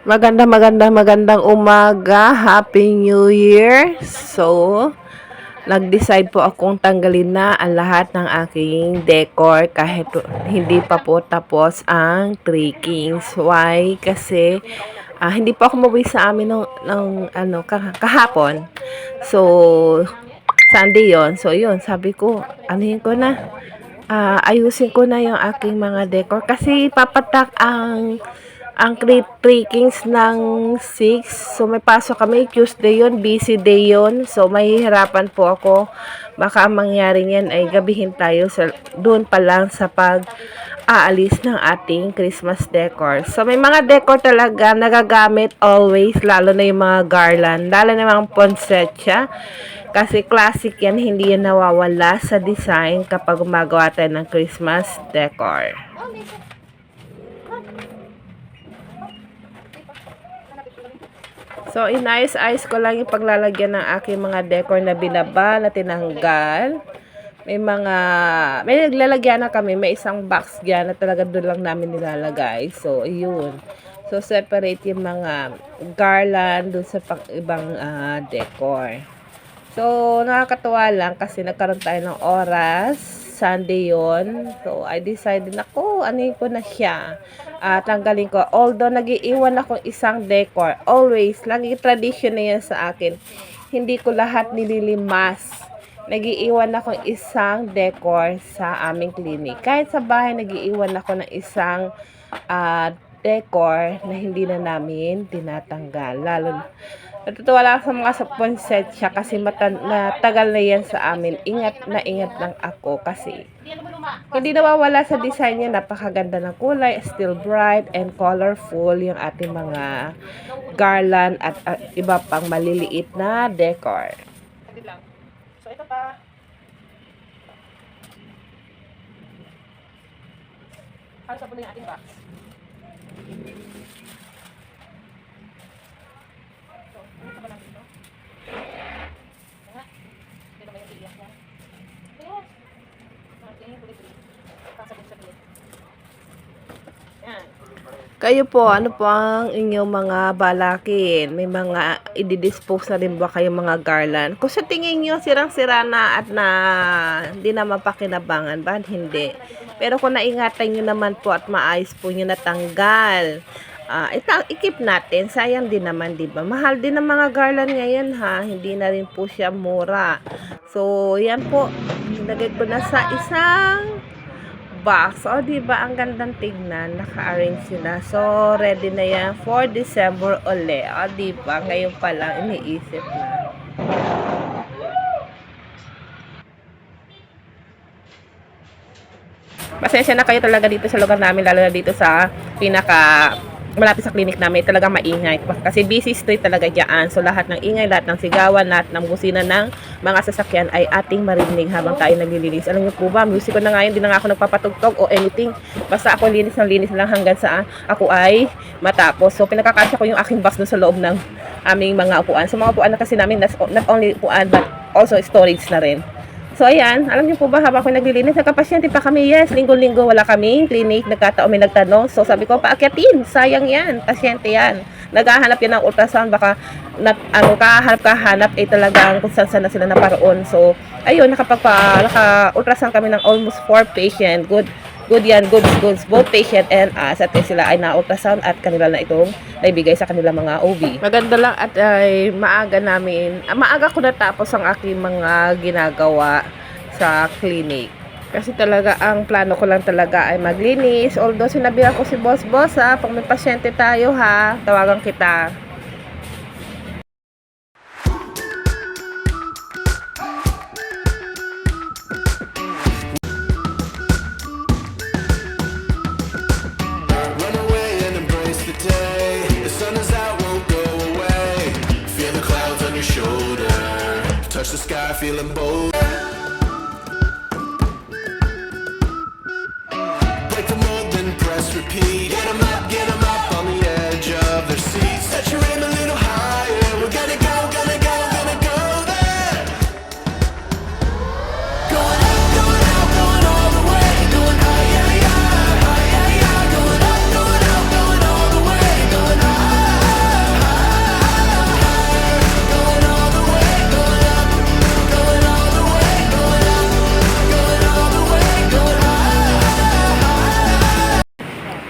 Magandang umaga. Happy New Year. So, nag-decide po akong tanggalin na ang lahat ng aking decor kahit hindi pa po tapos ang Three Kings. Why? Kasi hindi pa ako umuwi sa amin kahapon. So, Sunday yon. So, yun. Sabi ko, anuhin ko na. Ayusin ko na yung aking mga decor kasi papatak ang Three Kings ng 6. So, may pasok kami. Tuesday yon, busy day yon. So, mahihirapan po ako. Baka ang mangyari niyan ay gabihin tayo doon pa lang sa aalis ng ating Christmas decor. So, may mga decor talaga nagagamit always, lalo na yung mga garland, lalo na yung mga poinsettia. Kasi classic yan, hindi yan nawawala sa design kapag gumagawa tayo ng Christmas decor. So, inayos-ayos ko lang yung paglalagyan ng aking mga decor na binaba na tinanggal. May naglalagyan na kami. May isang box dyan na talaga doon lang namin nilalagay. So, yun. So, separate yung mga garland doon sa ibang decor. So, nakakatuwa lang kasi nagkaroon tayo ng oras. Sunday yon. So, I decided na anuhin ko na siya. Tanggalin ko. Although, nag-iiwan ako isang decor. Always, lagi tradition na yan sa akin. Hindi ko lahat nililimas. Nag-iiwan ako isang decor sa aming clinic. Kahit sa bahay, nag-iiwan ako ng isang decor na hindi na namin tinatanggal. Lalo natutuwa lang sa mga poinsettia kasi matagal na yan sa amin. Ingat lang ako kasi hindi nawawala sa design niya. Napakaganda ng kulay, still bright and colorful yung ating mga garland at iba pang maliliit na decor. So ito pa. Ano sa puno yung ating box? Kayo po, ano po ang inyong mga balakin? May mga i-dispose na rin ba kayong mga garland? Kung sa tingin nyo, sirang-sira na at hindi na mapakinabangan, ba? Hindi. Pero kung naingatan nyo naman po at maayos po nyo natanggal, i-keep natin. Sayang din naman, di ba? Mahal din ang mga garland ngayon, ha? Hindi na rin po siya mura. So, yan po. Nilagay ko na sa isang box. O, diba? Ang gandang tignan. Naka-arrange sila. So, ready na yan for December uli. O, diba? Ngayon pa lang iniisip na. Pasensya na kayo talaga dito sa lugar namin, lalo na dito sa malapit sa clinic namin, talaga maingay. Kasi busy street talaga dyan. So, lahat ng ingay, lahat ng sigawan, lahat ng busina ng mga sasakyan ay ating marinig habang tayo naglilinis. Alam niyo po ba, music ko na ngayon, hindi na nga ako nagpapatugtog o anything. Basta ako linis ng linis lang hanggang sa ako ay matapos. So, pinakakasya ko yung aking box doon sa loob ng aming mga upuan. So, mga upuan na kasi namin, not only upuan, but also storage na rin. So, ayan. Alam niyo po ba, habang ako naglilinis, nagkapasyente pa kami. Yes, linggo-linggo wala kaming clinic. Nagkataon may nagtanong. So, sabi ko, paakyatin. Sayang yan. Pasyente yan. Naghahanap yan ng ultrasound. Baka, kahanap, talagang kung saan na sila naparoon. So, ayun, naka-ultrasound kami ng almost 4 patient. Good yan, goods. Both patient and us. At sila ay na-ultrasound at kanila na itong naibigay sa kanila mga OB. Maganda lang at maaga ko natapos ang aking mga ginagawa sa clinic. Kasi talaga ang plano ko lang talaga ay maglinis. Although sinabihan ko si boss, pag may pasyente tayo ha, tawagan kita. Touch the sky, feeling bold. Break the mold, then press repeat. Get 'em up on the edge of their seats. Set your aim a little higher. We're gonna go there. Going up, going all the way. Going higher, going up, going all the way. Going high.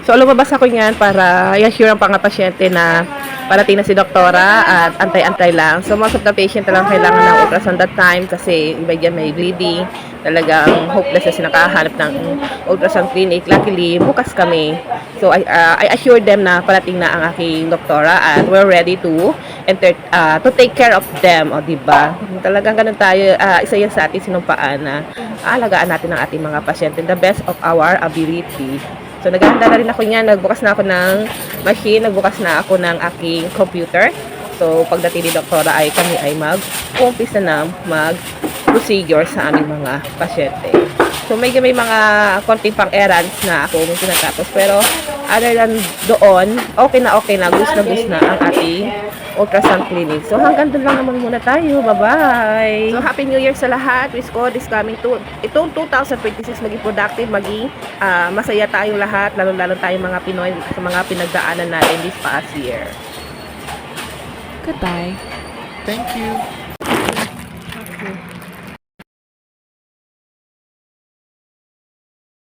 So, lumabas ako niyan para i-assure ang mga pasyente na parating na si doktora at antay-antay lang. So, most of the patient talagang kailangan ng ultrasound that time kasi iba dyan may bleeding. Talagang hopeless na sinakahanap ng ultrasound clinic. Luckily, bukas kami. So, I assured them na parating na ang aking doktora at we're ready to take care of them. O, diba? Talagang ganun tayo. Isa yan sa ating sinumpaan na aalagaan natin ang ating mga pasyente the best of our ability. So, naghahanda na rin ako niyan. Nagbukas na ako ng machine. Nagbukas na ako ng aking computer. So, pagdating ni doktora ay kami ay mag-umpisa na mag-procedure sa aming mga pasyente. So, may mga konting pang-errands na ako tinatapos. Pero, other than doon, okay na, gus na ang ating ultrasound clinic. So, hanggang doon lang naman muna tayo. Bye-bye! So, Happy New Year sa lahat. Wish ko this coming to, itong 2026 maging productive, maging masaya tayong lahat, lalo-lalo tayong mga Pinoy sa mga pinagdaanan natin this past year. Goodbye. Thank you. Okay.